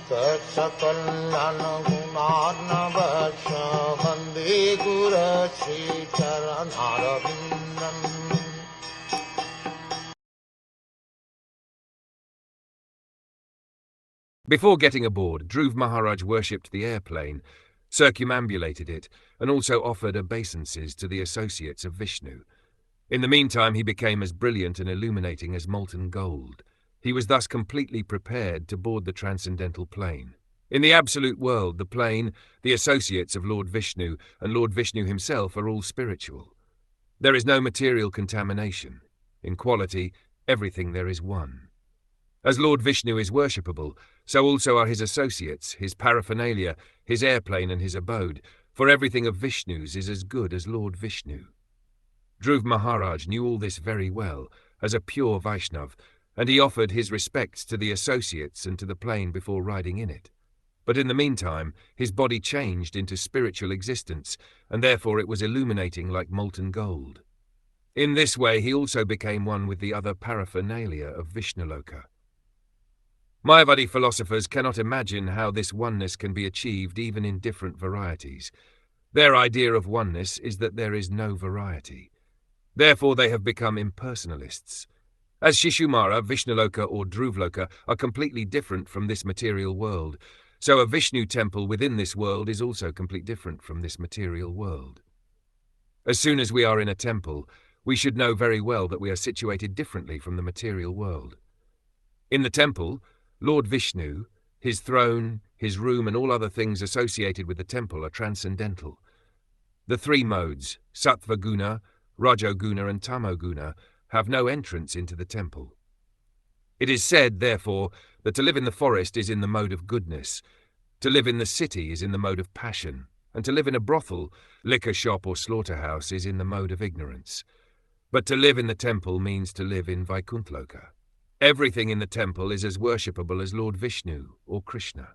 Saksakallan gunarnavasya Vande Guru Sri Charanarabindam. Before getting aboard, Dhruv Maharaj worshipped the airplane, circumambulated it, and also offered obeisances to the associates of Vishnu. In the meantime, he became as brilliant and illuminating as molten gold. He was thus completely prepared to board the transcendental plane. In the absolute world, the plane, the associates of Lord Vishnu, and Lord Vishnu himself are all spiritual. There is no material contamination. In quality, everything there is one. As Lord Vishnu is worshipable, so also are his associates, his paraphernalia, his airplane and his abode, for everything of Vishnu's is as good as Lord Vishnu. Dhruv Maharaj knew all this very well, as a pure Vaishnav, and he offered his respects to the associates and to the plane before riding in it. But in the meantime, his body changed into spiritual existence, and therefore it was illuminating like molten gold. In this way, he also became one with the other paraphernalia of Vishnaloka. Mayavadi philosophers cannot imagine how this oneness can be achieved even in different varieties. Their idea of oneness is that there is no variety. Therefore they have become impersonalists. As Shishumara, Vishnaloka or Dhruvloka are completely different from this material world, so a Vishnu temple within this world is also completely different from this material world. As soon as we are in a temple, we should know very well that we are situated differently from the material world. In the temple, Lord Vishnu, his throne, his room and all other things associated with the temple are transcendental. The three modes, Sattva Guna, Rajoguna and Tamoguna, have no entrance into the temple. It is said, therefore, that to live in the forest is in the mode of goodness, to live in the city is in the mode of passion, and to live in a brothel, liquor shop or slaughterhouse is in the mode of ignorance. But to live in the temple means to live in Vaikuntloka. Everything in the temple is as worshipable as Lord Vishnu or Krishna.